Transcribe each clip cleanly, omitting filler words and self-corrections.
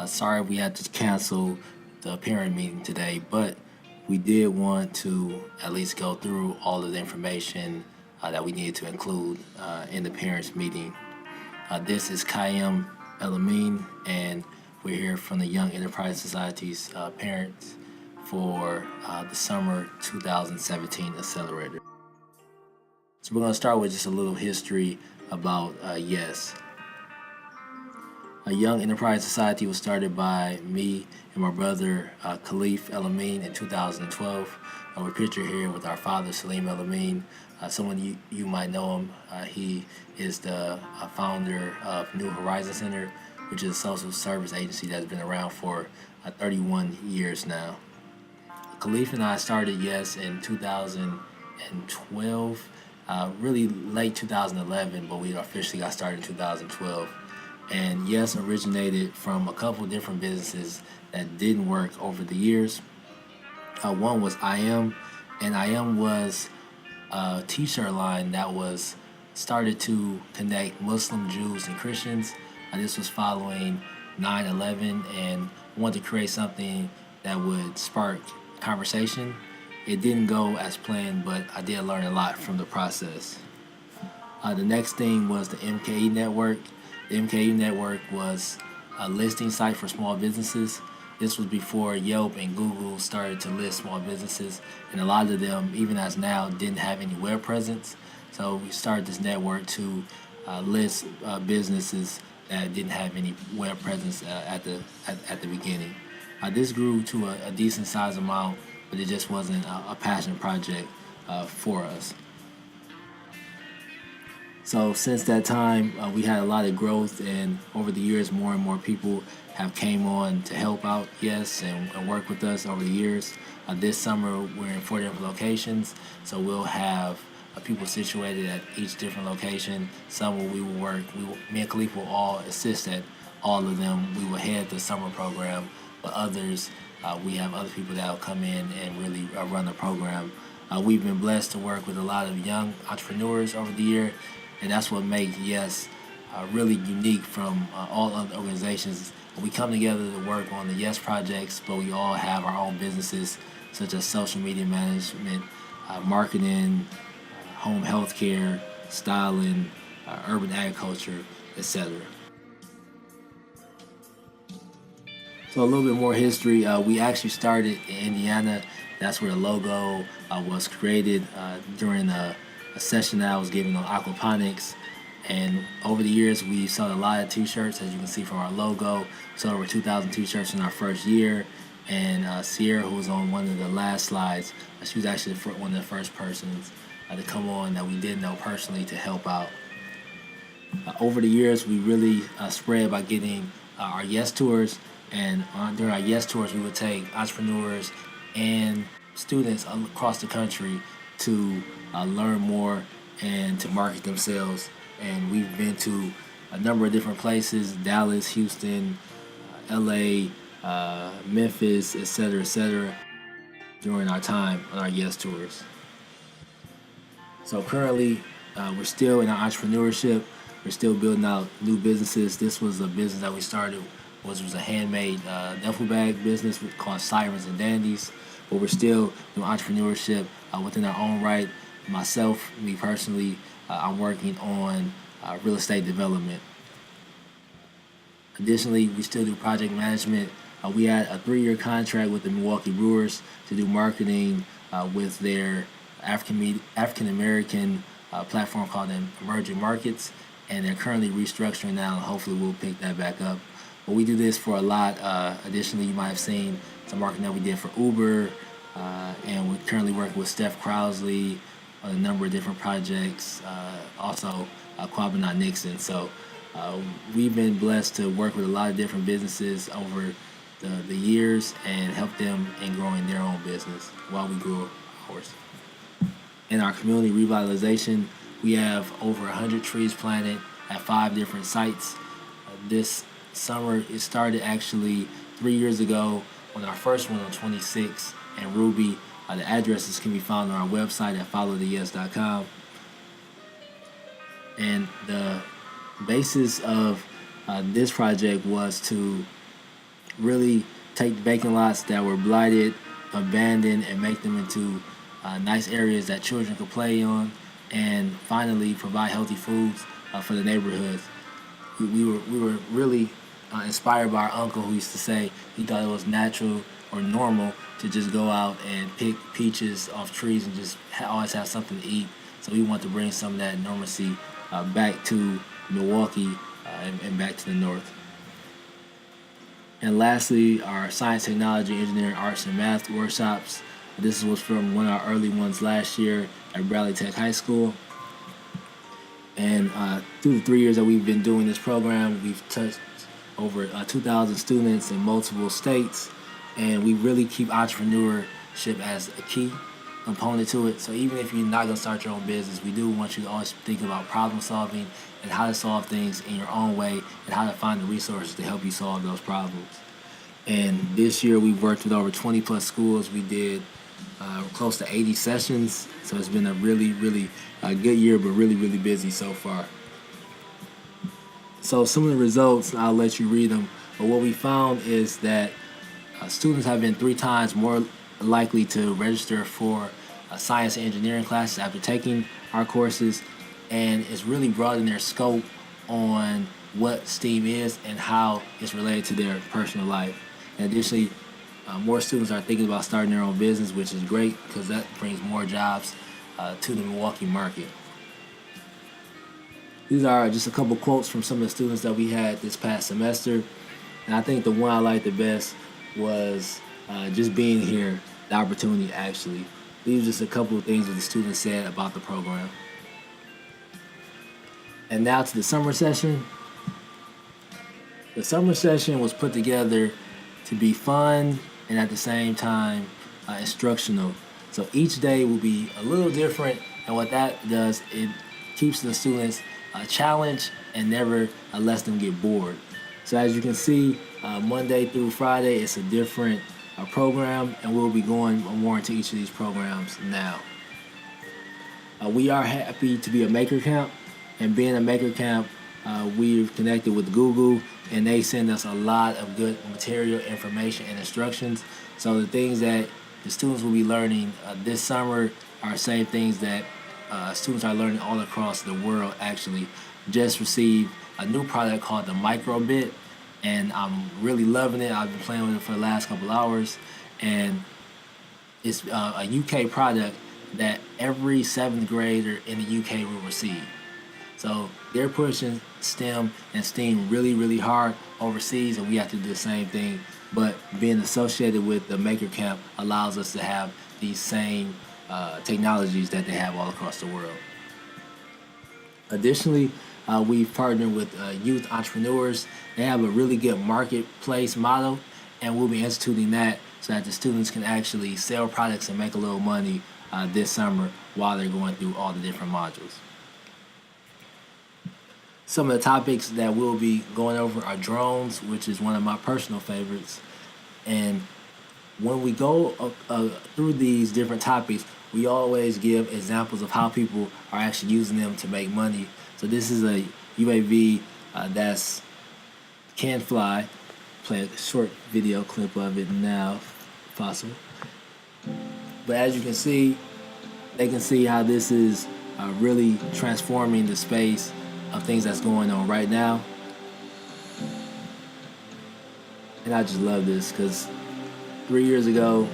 Sorry we had to cancel the parent meeting today, but we did want to at least go through all of the information that we needed to include in the parents meeting. This is Kayem Elamin, and we're here from the Young Enterprise Society's parents for the Summer 2017 Accelerator. So we're going to start with just a little history about YES. A Young Enterprise Society was started by me and my brother Khalif Elamin in 2012. We're pictured here with our father Salim Elamin. Someone you might know him. He is the founder of New Horizon Center, which is a social service agency that's been around for 31 years now. Khalif and I started YES in 2012, really late 2011, but we officially got started in 2012. And YES originated from a couple different businesses that didn't work over the years. One was IM, and IM was a t-shirt line that was started to connect Muslim, Jews, and Christians. This was following 9/11, and wanted to create something that would spark conversation. It didn't go as planned, but I did learn a lot from the process. The next thing was the MKE network. The MKE network was a listing site for small businesses. This was before Yelp and Google started to list small businesses, and a lot of them, even as now, didn't have any web presence. So we started this network to list businesses that didn't have any web presence at the beginning. This grew to a decent size amount, but it just wasn't a passion project for us. So since that time, we had a lot of growth, and over the years, more and more people have came on to help out YES and work with us over the years. This summer, we're in 4 different locations, so we'll have people situated at each different location. Some we will work, me and Khalif will all assist at all of them. We will head the summer program, but others, we have other people that will come in and really run the program. We've been blessed to work with a lot of young entrepreneurs over the year, and that's what makes YES really unique from all other organizations. We come together to work on the YES projects, but we all have our own businesses, such as social media management, marketing, home health care, styling, urban agriculture, etc. So a little bit more history. We actually started in Indiana. That's where the logo was created during a session that I was giving on aquaponics. And over the years, we sold a lot of t-shirts, as you can see from our logo. We sold over 2,000 t-shirts in our first year. And Sierra, who was on one of the last slides, she was actually one of the first persons to come on that we did know personally to help out. Over the years, we really spread by getting our YES tours. And during our YES tours, we would take entrepreneurs and students across the country to learn more and to market themselves. And we've been to a number of different places: Dallas, Houston, LA, Memphis, etc., during our time on our YES tours. So currently, we're still in our entrepreneurship. We're still building out new businesses. This was a business that we started, which was a handmade duffel bag business called Sirens and Dandies. But we're still doing entrepreneurship within our own right. Myself, me personally, I'm working on real estate development. Additionally, we still do project management. We had a 3-year contract with the Milwaukee Brewers to do marketing with their African American platform called Emerging Markets, and they're currently restructuring now, and hopefully we'll pick that back up. But we do this for a lot. Additionally, you might have seen some marketing that we did for Uber, and we're currently working with Steph Crowsley on a number of different projects, also AQUAPONICS. So we've been blessed to work with a lot of different businesses over the years and help them in growing their own business while we grow ours. In our community revitalization, we have over 100 trees planted at 5 different sites. This summer, it started actually 3 years ago on our first one on 26 and Ruby. The addresses can be found on our website at followtheyes.com. And the basis of this project was to really take vacant lots that were blighted, abandoned, and make them into nice areas that children could play on, and finally provide healthy foods for the neighborhoods. We were really inspired by our uncle, who used to say he thought it was natural or normal to just go out and pick peaches off trees and just always have something to eat. So we want to bring some of that normalcy back to Milwaukee and back to the north. And lastly, our science, technology, engineering, arts, and math workshops. This was from one of our early ones last year at Bradley Tech High School. And through the 3 years that we've been doing this program, we've touched over 2,000 students in multiple states. And we really keep entrepreneurship as a key component to it. So even if you're not going to start your own business, we do want you to always think about problem solving and how to solve things in your own way and how to find the resources to help you solve those problems. And this year we've worked with over 20 plus schools. We did close to 80 sessions. So it's been a really, really good year, but really, really busy so far. So some of the results, I'll let you read them. But what we found is that students have been 3 times more likely to register for science and engineering classes after taking our courses, and it's really broadened their scope on what STEAM is and how it's related to their personal life. And additionally, more students are thinking about starting their own business, which is great because that brings more jobs to the Milwaukee market. These are just a couple quotes from some of the students that we had this past semester, and I think the one I liked the best was just being here, the opportunity actually. These are just a couple of things that the students said about the program. And now to the summer session. The summer session was put together to be fun and at the same time instructional. So each day will be a little different, and what that does, it keeps the students challenged and never lets them get bored. So as you can see, Monday through Friday, it's a different program, and we'll be going more into each of these programs now. We are happy to be a Maker Camp, and being a Maker Camp, we've connected with Google, and they send us a lot of good material, information, and instructions. So the things that the students will be learning this summer are same things that students are learning all across the world. Actually, just received a new product called the Mycroft, and I'm really loving it. I've been playing with it for the last couple hours, and it's a UK product that every 7th grader in the UK will receive. So they're pushing STEM and STEAM really, really hard overseas, and we have to do the same thing. But being associated with the Maker Camp allows us to have these same technologies that they have all across the world. Additionally, we've partnered with youth entrepreneurs. They have a really good marketplace model, and we'll be instituting that so that the students can actually sell products and make a little money this summer while they're going through all the different modules. Some of the topics that we'll be going over are drones, which is one of my personal favorites. And when we go through these different topics, we always give examples of how people are actually using them to make money. So this is a UAV that's can fly. Play a short video clip of it now, if possible. But as you can see, they can see how this is really transforming the space of things that's going on right now. And I just love this because 3 years ago,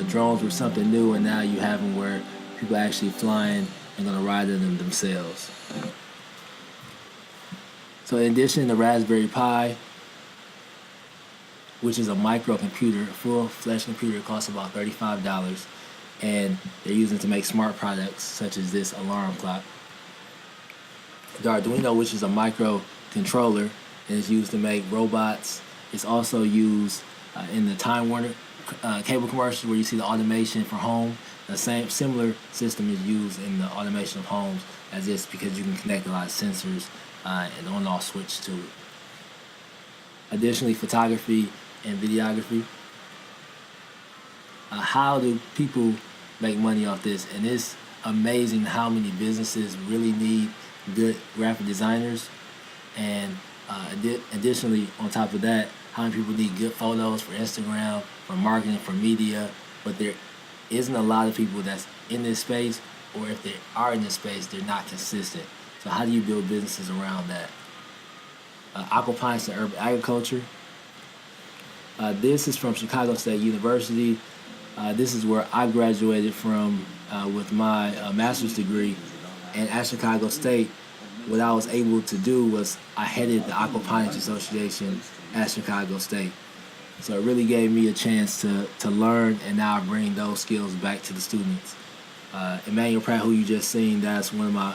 drones were something new, and now you have them where people are actually flying and going to ride in them themselves. So in addition, the Raspberry Pi, which is a microcomputer, a full-fledged computer, costs about $35, and they're using it to make smart products such as this alarm clock. The Arduino, which is a microcontroller, is used to make robots. It's also used in the Time Warner cable commercials where you see the automation for home. The same similar system is used in the automation of homes as this because you can connect a lot of sensors and on-off switch to it. Additionally, photography and videography. How do people make money off this? And it's amazing how many businesses really need good graphic designers, and additionally, on top of that, how many people need good photos for Instagram, for marketing, for media, but there isn't a lot of people that's in this space, or if they are in this space, they're not consistent. So how do you build businesses around that? Aquaponics and urban agriculture. This is from Chicago State University. This is where I graduated from with my master's degree. And at Chicago State, what I was able to do was I headed the Aquaponics Association at Chicago State. So it really gave me a chance to learn, and now I bring those skills back to the students. Emmanuel Pratt, who you just seen, that's one of my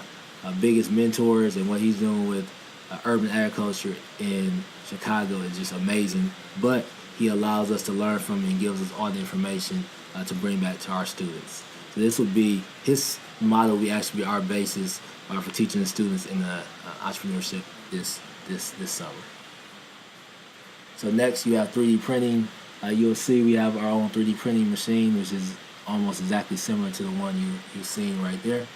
biggest mentors, and what he's doing with urban agriculture in Chicago is just amazing. But he allows us to learn from and gives us all the information to bring back to our students. So this would be his model. We actually be our basis for teaching the students in the entrepreneurship this summer. So next you have 3D printing. You'll see we have our own 3D printing machine, which is almost exactly similar to the one you're seeing right there.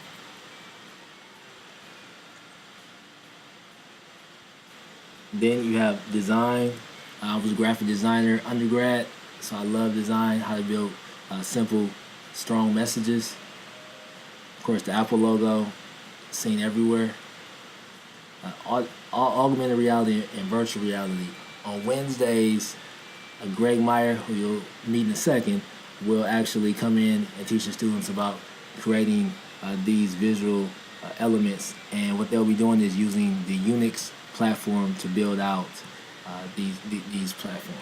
Then you have design. I was a graphic designer undergrad, so I love design, how to build simple, strong messages. Of course, the Apple logo, seen everywhere. Augmented reality and virtual reality. On Wednesdays, Greg Meier, who you'll meet in a second, will actually come in and teach the students about creating these visual elements. And what they'll be doing is using the Unix platform to build out these platforms.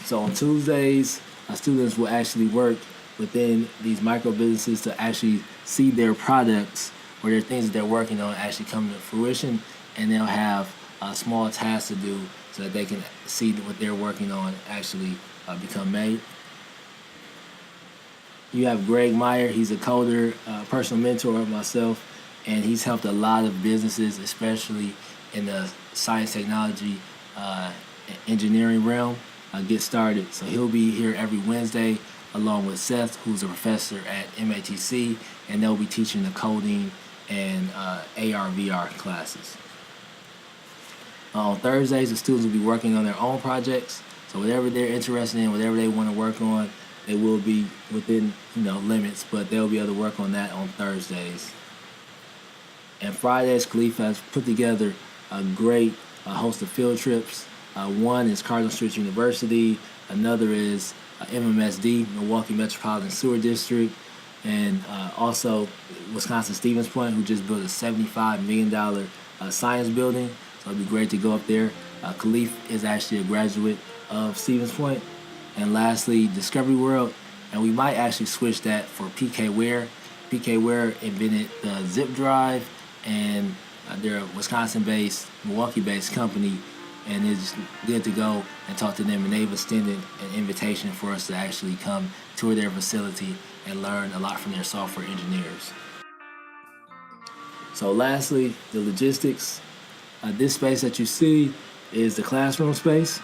So on Tuesdays, students will actually work within these micro businesses to actually see their products or their things that they're working on actually come to fruition, and they'll have small tasks to do so that they can see what they're working on actually become made. You have Greg Meier. He's a coder, personal mentor of myself, and he's helped a lot of businesses, especially in the science, technology, engineering realm, get started. So he'll be here every Wednesday along with Seth, who's a professor at MATC, and they'll be teaching the coding and AR, VR classes. On Thursdays, the students will be working on their own projects. So whatever they're interested in, whatever they want to work on, they will be within limits, but they'll be able to work on that on Thursdays. And Fridays, Khalif has put together a great host of field trips. One is Cardinal Street University, another is MMSD, Milwaukee Metropolitan Sewer District, and also Wisconsin Stevens Point, who just built a $75 million science building. So it'd be great to go up there. Khalif is actually a graduate of Stevens Point. And lastly, Discovery World, and we might actually switch that for PK Ware. PK Ware invented the zip drive, and they're a Wisconsin-based, Milwaukee-based company, and it's good to go and talk to them, and they've extended an invitation for us to actually come tour their facility and learn a lot from their software engineers. So lastly, the logistics. This space that you see is the classroom space.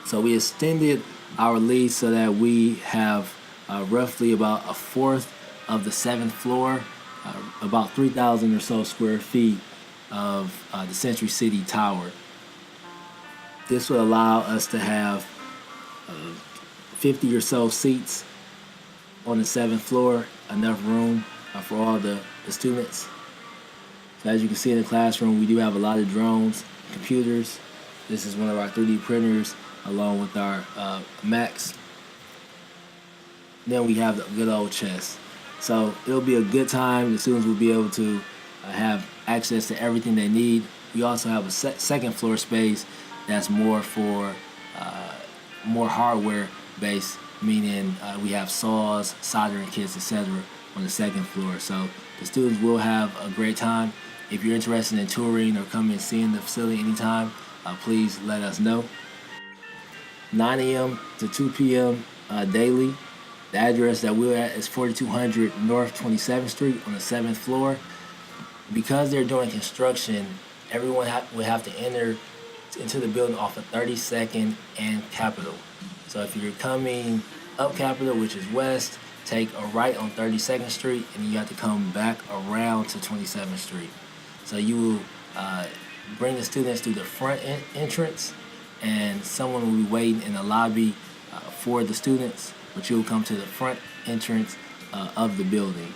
So we extended our lease so that we have roughly about a fourth of the 7th floor, about 3,000 or so square feet of the Century City Tower. This will allow us to have 50 or so seats on the 7th floor, enough room for all the students. So as you can see in the classroom, we do have a lot of drones, computers. This is one of our 3D printers along with our Macs. Then we have the good old chess. So it'll be a good time. The students will be able to have access to everything they need. We also have a second floor space that's more for more hardware based, meaning we have saws, soldering kits, etc. on the second floor. So the students will have a great time. If you're interested in touring or coming and seeing the facility anytime, please let us know. 9 a.m. to 2 p.m. Daily. The address that we're at is 4200 North 27th Street on the 7th floor. Because they're doing construction, everyone will have to enter into the building off of 32nd and Capitol. So if you're coming up Capitol, which is west, take a right on 32nd Street, and you have to come back around to 27th Street. So you will bring the students through the front entrance, and someone will be waiting in the lobby for the students, but you'll come to the front entrance of the building.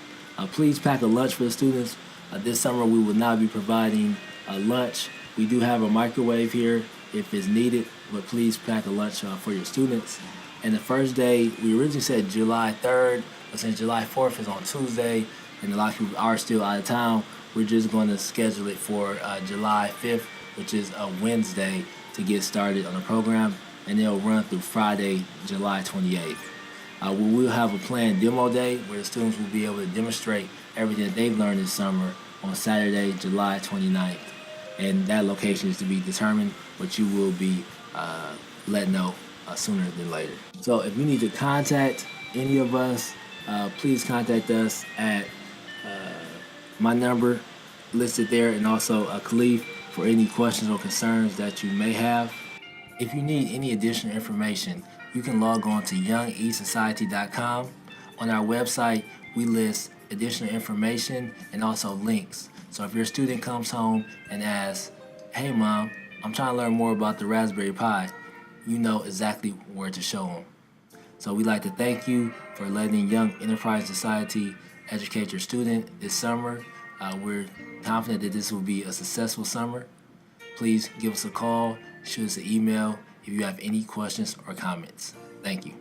Please pack a lunch for the students. This summer we will not be providing lunch. We do have a microwave here if it's needed, but please pack a lunch for your students. And the first day, we originally said July 3rd, but since July 4th is on Tuesday, and a lot of people are still out of town, we're just going to schedule it for July 5th, which is a Wednesday, to get started on the program, and it'll run through Friday, July 28th. We will have a planned demo day where the students will be able to demonstrate everything that they've learned this summer on Saturday, July 29th. And that location is to be determined, but you will be let know sooner than later. So if you need to contact any of us, please contact us at my number listed there, and also Khalif for any questions or concerns that you may have. If you need any additional information, you can log on to youngesociety.com. On our website, we list additional information and also links. So if your student comes home and asks, "Hey mom, I'm trying to learn more about the Raspberry Pi," you know exactly where to show them. So we'd like to thank you for letting Young Enterprise Society educate your student this summer. We're confident that this will be a successful summer. Please give us a call, shoot us an email if you have any questions or comments. Thank you.